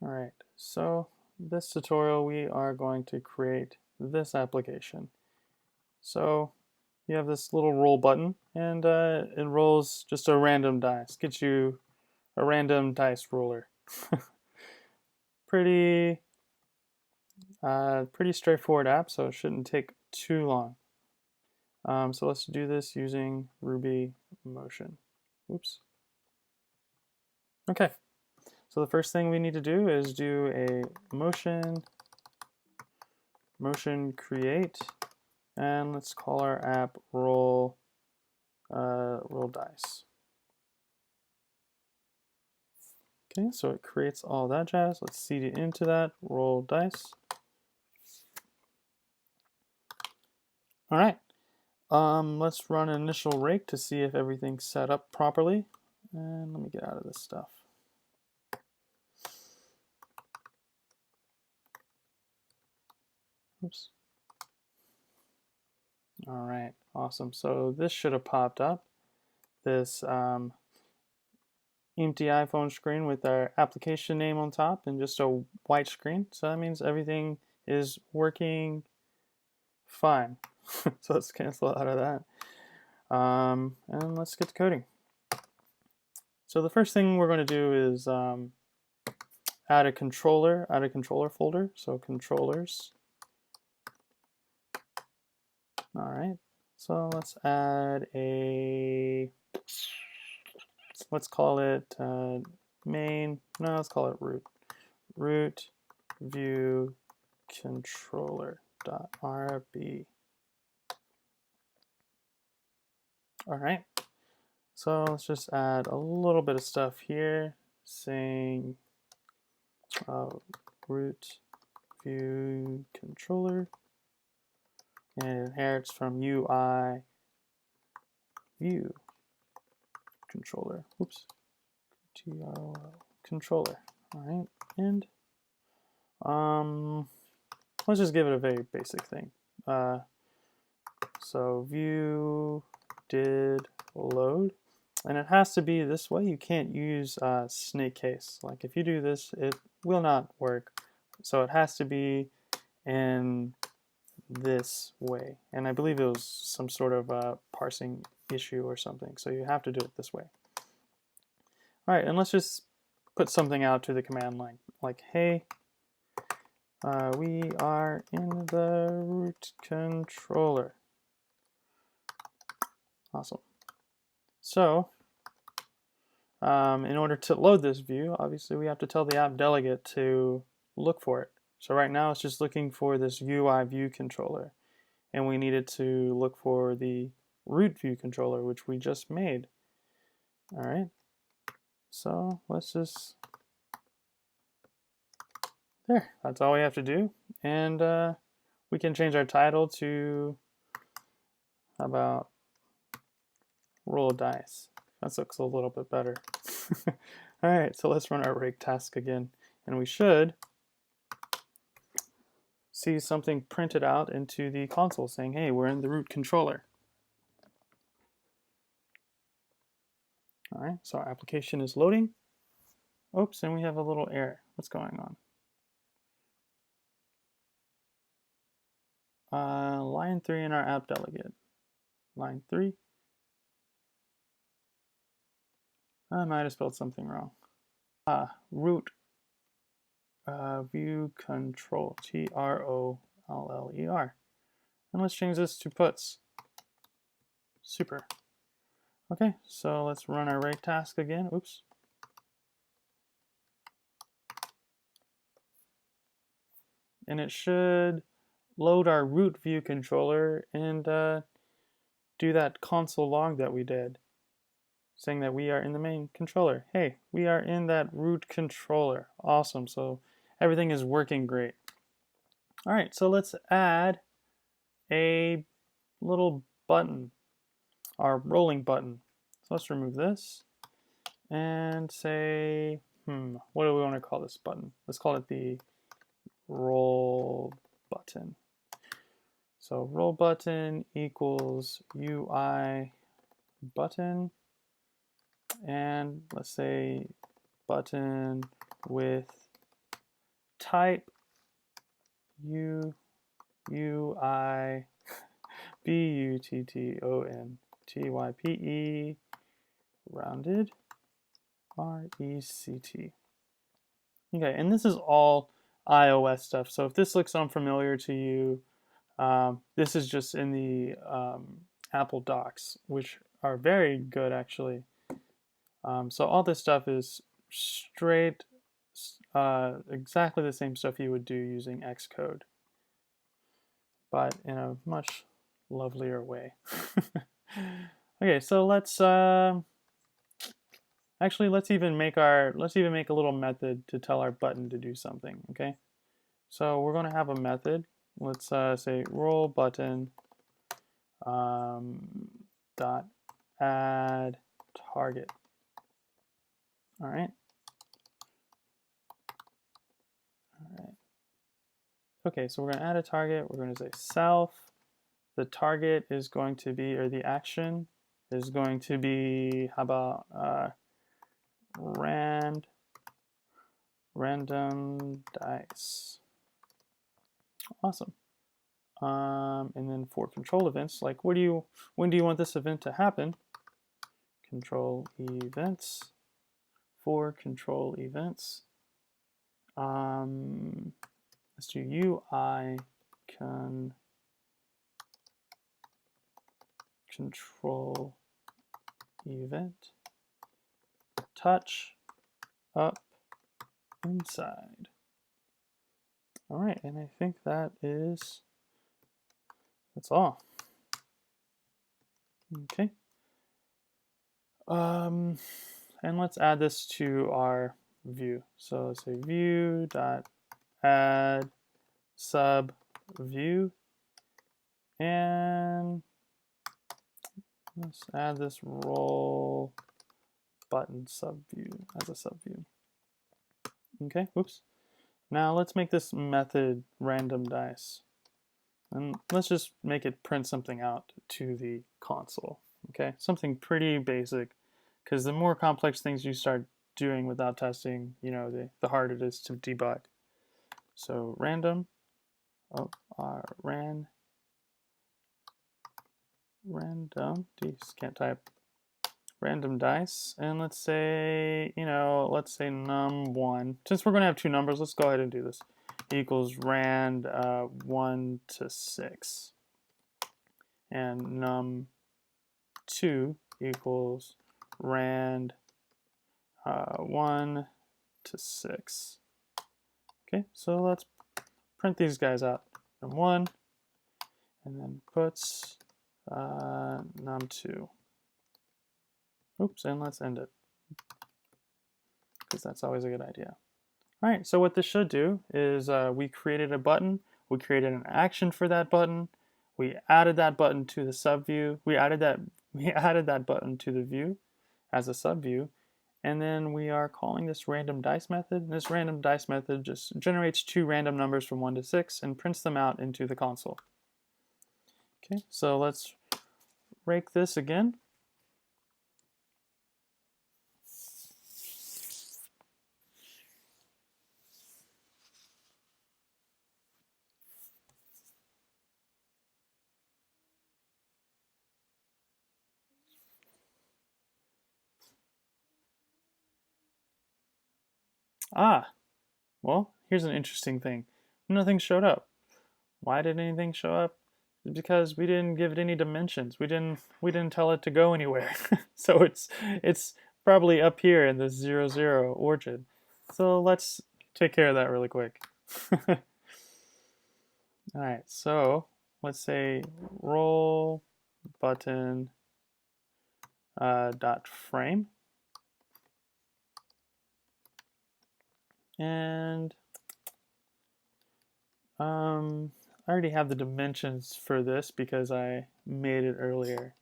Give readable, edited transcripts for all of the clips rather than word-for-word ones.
All right, so this tutorial we are going to create this application. So you have this little roll button, and it rolls just a random dice. Gets you a random dice roller. Pretty straightforward app, so it shouldn't take too long. So let's do this using RubyMotion. Oops. Okay. So the first thing we need to do is do a motion create, and let's call our app roll dice. Okay, so it creates all that jazz. Let's cd into that roll dice. All right. Let's run an initial rake to see if everything's set up properly. And let me get out of this stuff. Oops. All right, awesome. So this should have popped up. This empty iPhone screen with our application name on top and just a white screen. So that means everything is working fine. So let's cancel out of that. And let's get to coding. So the first thing we're going to do is add a controller folder. So controllers. All right. So let's add a, let's call it main. No, let's call it root view controller.rb. All right. So let's just add a little bit of stuff here, saying root view controller, and it inherits from UI view controller. Oops, controller. All right, and let's just give it a very basic thing. So view did load, and it has to be this way. You can't use snake case. Like if you do this, it will not work. So it has to be in this way, and I believe it was some sort of parsing issue or something, so you have to do it this way. All right, and let's just put something out to the command line, like hey, we are in the root controller. Awesome. So in order to load this view, obviously we have to tell the app delegate to look for it. So right now it's just looking for this UI view controller, and we needed to look for the root view controller, which we just made. All right, so let's just, there, that's all we have to do. And we can change our title to, how about roll dice? That looks a little bit better. All right, so let's run our rake task again, and we should see something printed out into the console saying, hey, we're in the root controller. All right, so our application is loading. Oops, and we have a little error. What's going on? Line 3 in our app delegate. Line 3. I might have spelled something wrong. Root view control, TROLLER. And let's change this to puts. Super. Okay, so let's run our rake task again. Oops. And it should load our root view controller and do that console log that we did, saying that we are in the main controller. Hey, we are in that root controller. Awesome. So everything is working great. All right, so let's add a little button, our rolling button. So let's remove this and say, what do we want to call this button? Let's call it the roll button. So roll button equals UI button, and let's say button with type UI BUTTONTYPE rounded RECT. Okay, and this is all iOS stuff. So if this looks unfamiliar to you, this is just in the Apple docs, which are very good actually. So all this stuff is straight, exactly the same stuff you would do using Xcode, but in a much lovelier way. Okay, so let's actually let's even make a little method to tell our button to do something. Okay, so we're going to have a method. Let's say roll button dot add target. All right. Okay, so we're going to add a target. We're going to say self. The target is going to be, or the action is going to be, how about random dice. Awesome. And then for control events, like when do you want this event to happen? Control events. For control events, let's do UI control event touch up inside. All right, and I think that's all. Okay. And let's add this to our view. So let's say view dot add sub view, and let's add this roll button sub view as a sub view. Okay, oops. Now let's make this method random dice, and let's just make it print something out to the console. Okay, something pretty basic, because the more complex things you start doing without testing, the harder it is to debug. So random, random, geez, can't type, random dice, and let's say num1. Since we're going to have two numbers, let's go ahead and do this. Equals rand 1 to 6, and num2 equals rand 1 to 6. Okay, so let's print these guys out. Num1, and then puts num2. Oops, and let's end it, because that's always a good idea. All right, so what this should do is we created a button, we created an action for that button, we added that button to the subview, we added that button to the view as a subview, and then we are calling this random dice method. And this random dice method just generates two random numbers from 1 to 6 and prints them out into the console. Okay, so let's rake this again. Well, here's an interesting thing. Nothing showed up. Why did anything show up? Because we didn't give it any dimensions. We didn't tell it to go anywhere. So it's probably up here in the 0, 0 origin. So let's take care of that really quick. All right, so let's say roll button dot frame, and I already have the dimensions for this because I made it earlier.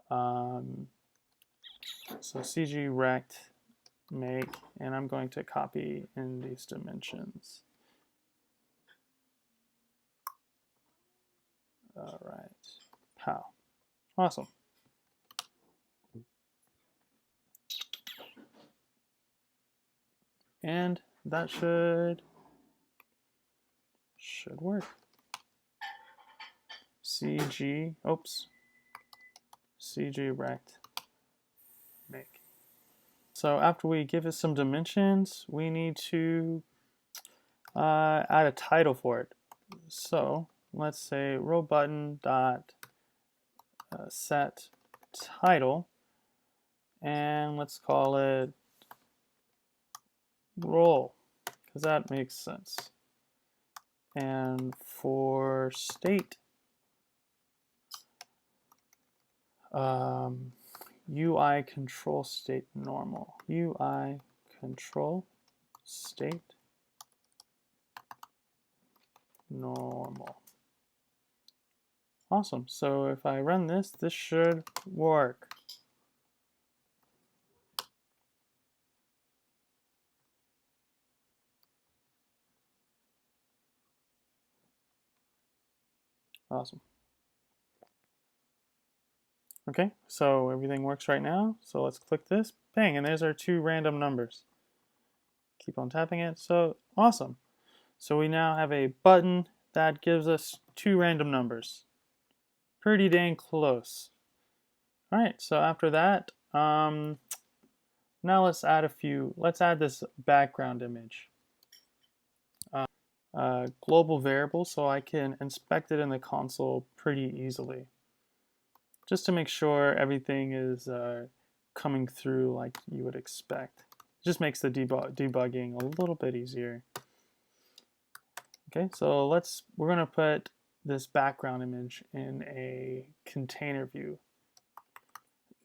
So CG rect make, and I'm going to copy in these dimensions. All right, pow, awesome. And that should Should work. CG, oops, CG rect make. So after we give it some dimensions, we need to add a title for it. So let's say row button dot set title, and let's call it roll, because that makes sense. And for state, UI control state normal. UI control state normal. Awesome. So if I run this, this should work. Awesome. Okay, so everything works right now. So let's click this, bang, and there's our 2 random numbers. Keep on tapping it. So awesome. So we now have a button that gives us 2 random numbers. Pretty dang close. All right, so after that, now let's add this background image. Global variable, so I can inspect it in the console pretty easily. Just to make sure everything is coming through like you would expect. It just makes the debugging a little bit easier. Okay, so we're gonna put this background image in a container view.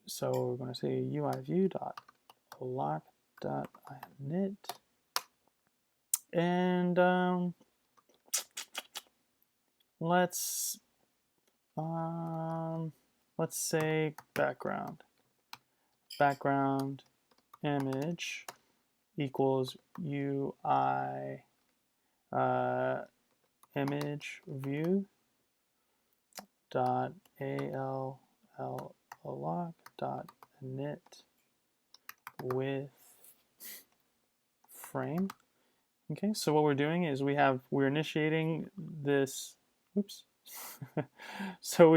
So we're gonna say UI view.lock.init, and let's say background image equals UI image view dot alloc.init with frame. Okay, so what we're doing is we're initiating this. Oops. So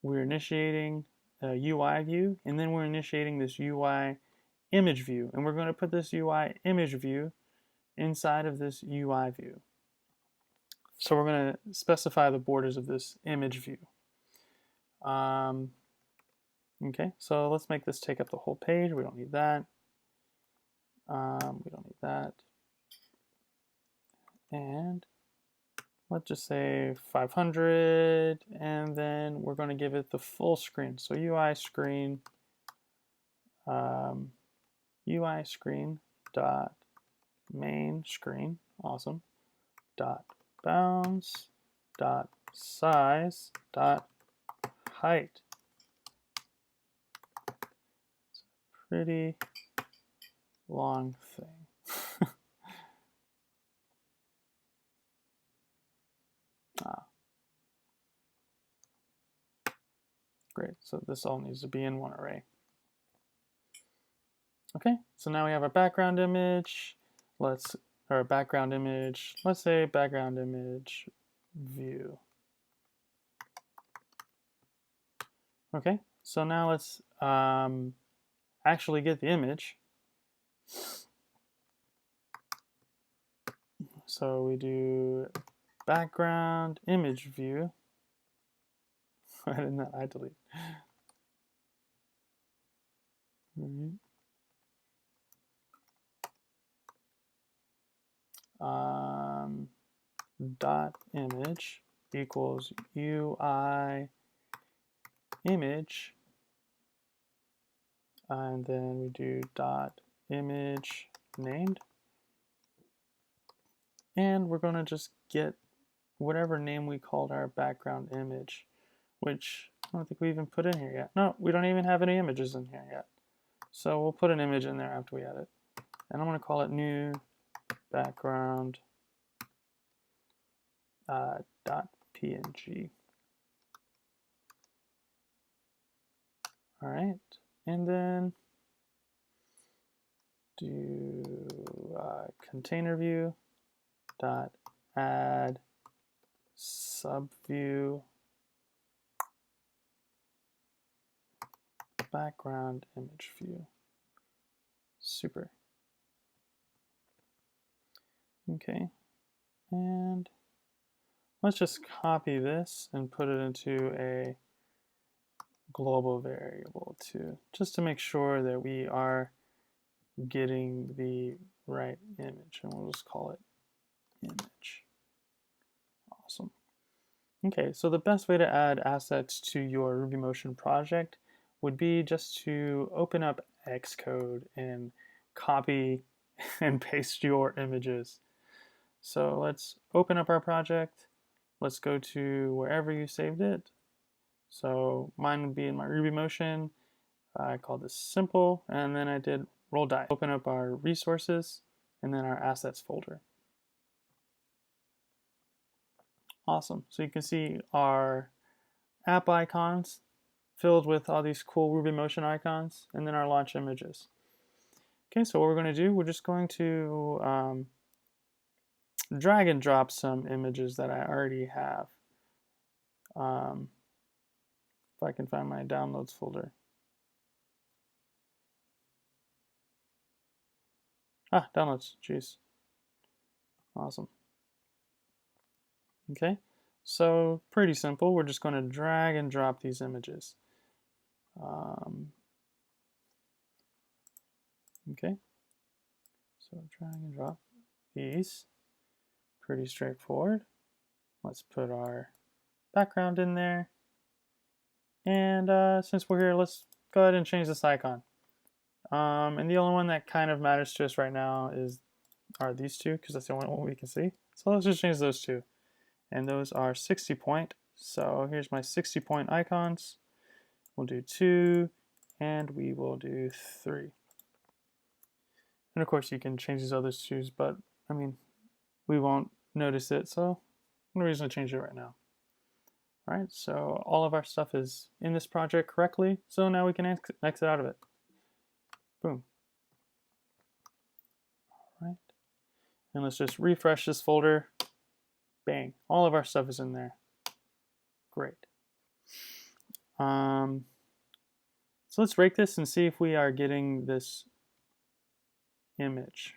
we're initiating a UI view, and then we're initiating this UI image view, and we're going to put this UI image view inside of this UI view. So we're going to specify the borders of this image view. Okay, so let's make this take up the whole page. We don't need that. We don't need that. And let's just say 500, and then we're going to give it the full screen. So UI screen dot main screen, awesome, dot bounds dot size dot height. It's a pretty long thing. Great, so this all needs to be in one array. Okay, so now we have our background image. Let's say background image view. Okay, so now let's actually get the image. So we do background image view. Why didn't that I delete? Dot image equals UI image, and then we do dot image named, and we're going to just get whatever name we called our background image, which I don't think we even put in here yet. No, we don't even have any images in here yet. So we'll put an image in there after we add it. And I'm going to call it new background .png. All right, and then do container view dot add subview background image view. Super. Okay, and let's just copy this and put it into a global variable too, just to make sure that we are getting the right image, and we'll just call it image. Awesome. Okay, so the best way to add assets to your RubyMotion project would be just to open up Xcode and copy and paste your images. So let's open up our project. Let's go to wherever you saved it. So mine would be in my RubyMotion. I called this simple, and then I did roll die. Open up our resources and then our assets folder. Awesome. So you can see our app icons filled with all these cool RubyMotion icons, and then our launch images. Okay, so what we're going to do, we're just going to drag and drop some images that I already have. If I can find my downloads folder. Downloads, jeez. Awesome. Okay, so pretty simple. We're just going to drag and drop these images. Okay, so drag and drop these. Pretty straightforward. Let's put our background in there. And since we're here, let's go ahead and change this icon. And the only one that kind of matters to us right now are these two, because that's the only one we can see. So let's just change those two. And those are 60 point. So here's my 60 point icons. We'll do 2, and we will do 3. And of course you can change these other twos, but I mean, we won't notice it, so no reason to change it right now. All right, so all of our stuff is in this project correctly, so now we can exit out of it. Boom. All right, and let's just refresh this folder. Bang, all of our stuff is in there. Great. So let's rake this and see if we are getting this image.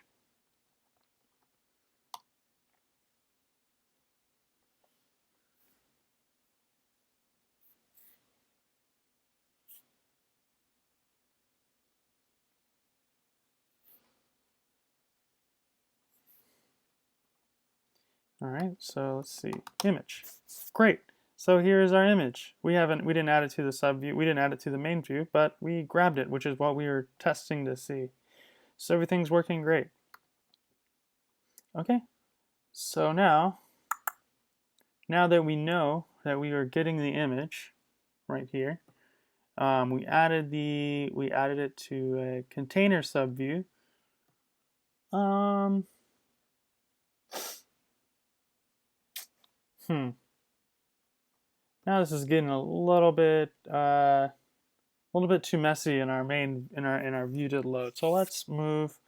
All right, so let's see, image. Great. So here's our image. We didn't add it to the subview, we didn't add it to the main view, but we grabbed it, which is what we were testing to see. So everything's working great. Okay, so now that we know that we are getting the image right here, we added it to a container subview. Now this is getting a little bit too messy in our view did load. So let's move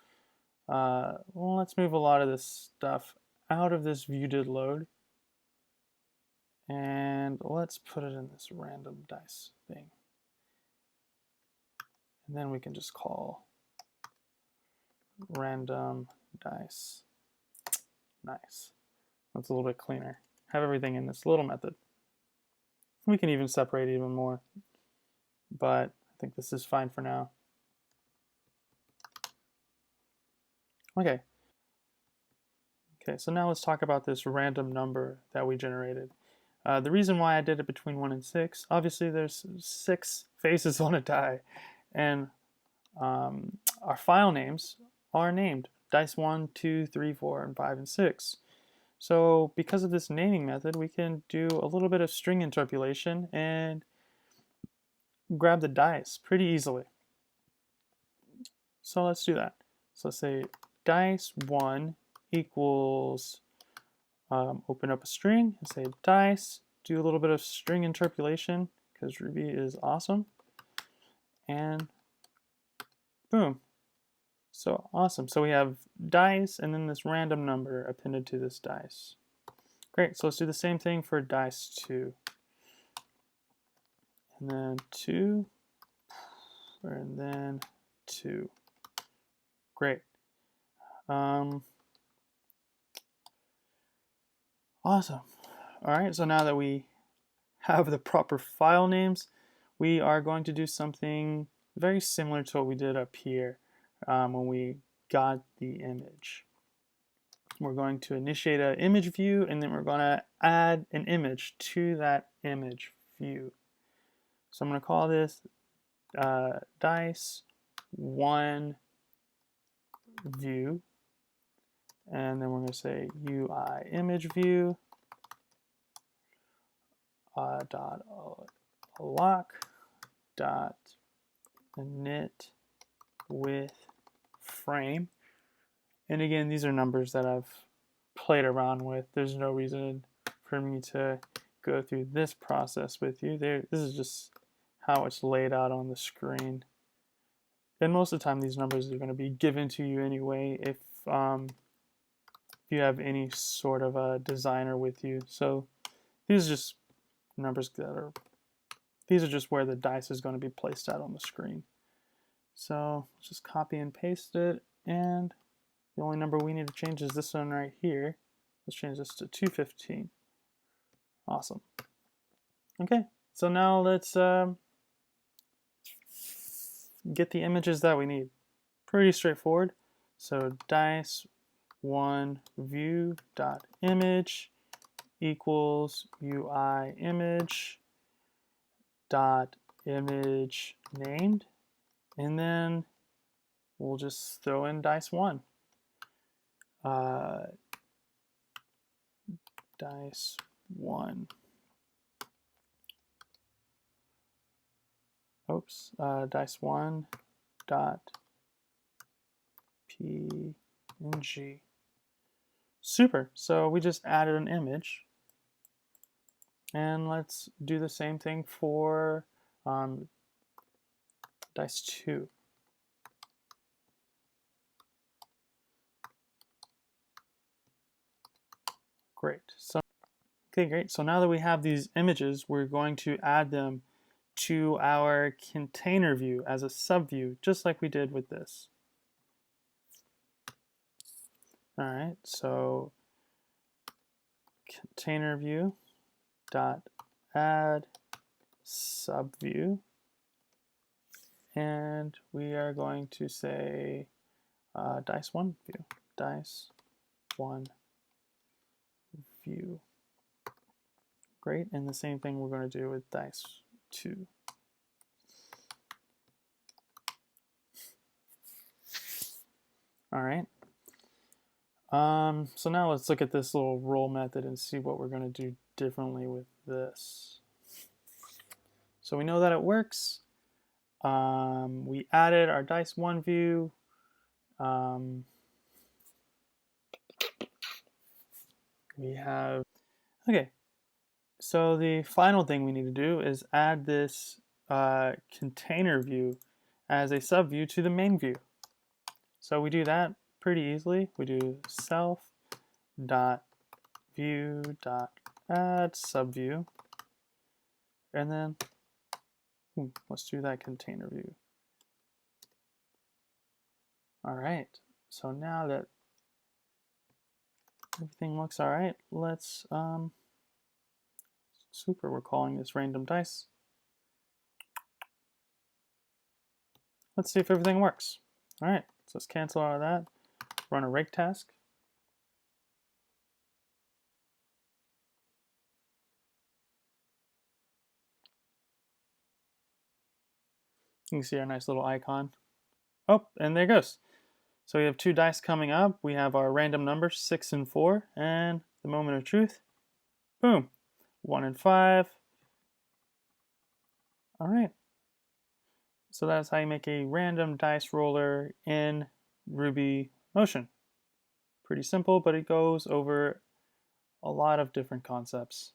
a lot of this stuff out of this view did load, and let's put it in this random dice thing. And then we can just call random dice. Nice. That's a little bit cleaner. Have everything in this little method. We can even separate even more, but I think this is fine for now. Okay, so now let's talk about this random number that we generated. The reason why I did it between 1 and 6, obviously there's 6 faces on a die, and our file names are named dice 1, 2, 3, 4, and 5, and 6. So because of this naming method, we can do a little bit of string interpolation and grab the dice pretty easily. So let's do that. So let's say dice 1 equals, open up a string and say dice, do a little bit of string interpolation because Ruby is awesome, and boom. So awesome. So we have dice and then this random number appended to this dice. Great. So let's do the same thing for dice 2. And then 2. And then 2. Great. Awesome. All right. So now that we have the proper file names, we are going to do something very similar to what we did up here when we got the image. We're going to initiate an image view, and then we're going to add an image to that image view. So I'm going to call this dice1 view, and then we're going to say UI image view dot lock dot init with frame. And again, these are numbers that I've played around with. There's no reason for me to go through this process with you. This is just how it's laid out on the screen. And most of the time, these numbers are going to be given to you anyway if you have any sort of a designer with you. So these are just numbers these are just where the dice is going to be placed out on the screen. So let's just copy and paste it, and the only number we need to change is this one right here. Let's change this to 215. Awesome. Okay, so now let's get the images that we need. Pretty straightforward. So dice1 view dot image equals UI image dot image named, and then we'll just throw in dice1. Dice1. Oops. Dice1 dot png. Super. So we just added an image, and let's do the same thing for dice2. Great. Okay, great. So now that we have these images, we're going to add them to our container view as a subview, just like we did with this. All right, so container view dot add subview, and we are going to say dice1 view, dice1 view. Great, and the same thing we're going to do with dice2. All right. So now let's look at this little roll method and see what we're going to do differently with this. So we know that it works. We added our dice1 view. Okay. So the final thing we need to do is add this container view as a subview to the main view. So we do that pretty easily. We do self.view.add subview, and then let's do that container view. All right. So now that everything looks all right, let's super. We're calling this random dice. Let's see if everything works. All right. So let's cancel out of that. Run a rake task. You can see our nice little icon. Oh, and there it goes. So we have 2 dice coming up. We have our random numbers 6 and 4, and the moment of truth. Boom. 1 and 5. All right. So that's how you make a random dice roller in RubyMotion. Pretty simple, but it goes over a lot of different concepts.